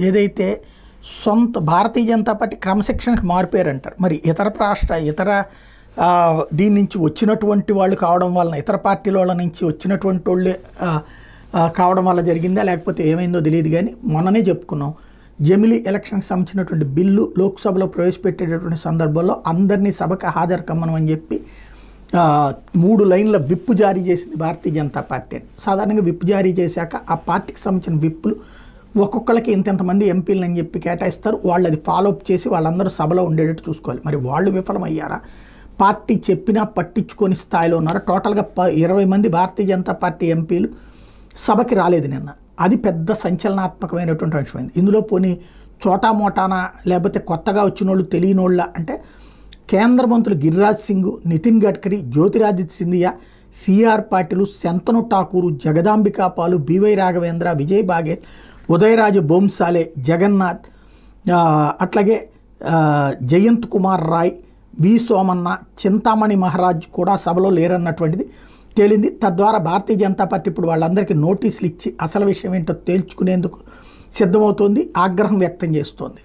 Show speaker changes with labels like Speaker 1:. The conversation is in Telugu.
Speaker 1: ఏదైతే సొంత భారతీయ జనతా పార్టీ క్రమశిక్షణకు మారిపోయారంటారు. మరి ఇతర దీని నుంచి వచ్చినటువంటి వాళ్ళు కావడం వలన ఇతర పార్టీల వాళ్ళ నుంచి వచ్చినటువంటి వాళ్ళే కావడం వల్ల జరిగిందా లేకపోతే ఏమైందో తెలియదు. కానీ మొన్ననే చెప్పుకున్నాం, జమిలీ ఎలక్షన్కి సంబంధించినటువంటి బిల్లు లోక్సభలో ప్రవేశపెట్టేటటువంటి సందర్భంలో అందరినీ సభకు హాజరు కమ్మనమని చెప్పి 3 లైన్ల విప్పు జారీ చేసింది భారతీయ జనతా పార్టీ. సాధారణంగా విప్పు జారీ చేశాక ఆ పార్టీకి సంబంధించిన విప్పులు ఒక్కొక్కరికి ఇంతమంది ఎంపీలు అని చెప్పి కేటాయిస్తారు. వాళ్ళు అది ఫాలోఅప్ చేసి వాళ్ళందరూ సభలో ఉండేటట్టు చూసుకోవాలి. మరి వాళ్ళు విఫలమయ్యారా? పార్టీ చెప్పినా పట్టించుకొని స్థాయిలో ఉన్నారా? టోటల్గా 20 మంది భారతీయ జనతా పార్టీ ఎంపీలు సభకి రాలేదు నిన్న. అది పెద్ద సంచలనాత్మకమైనటువంటి అంశమైంది. ఇందులో పోనీ చోటా మోటానా లేకపోతే కొత్తగా వచ్చిన వాళ్ళు తెలియని వాళ్ళ అంటే కేంద్ర మంత్రులు గిరిరాజ్ సింగ్, నితిన్ గడ్కరీ, జ్యోతిరాదిత్య సింధియా, సిఆర్ పాటిల్, శంతను ఠాకూర్, జగదాంబికా పాలు, బివై రాఘవేంద్ర, విజయ్ బాఘేల్, ఉదయరాజు బొంసాలే, జగన్నాథ్, అట్లాగే జయంత్ కుమార్ రాయ్, వి సోమన్న, చింతామణి మహారాజ్ కూడా సభలో లేరన్నటువంటిది తేలింది. తద్వారా భారతీయ జనతా పార్టీ ఇప్పుడు వాళ్ళందరికీ నోటీసులు ఇచ్చి అసలు విషయం ఏంటో తేల్చుకునేందుకు సిద్ధమవుతోంది, ఆగ్రహం వ్యక్తం చేస్తోంది.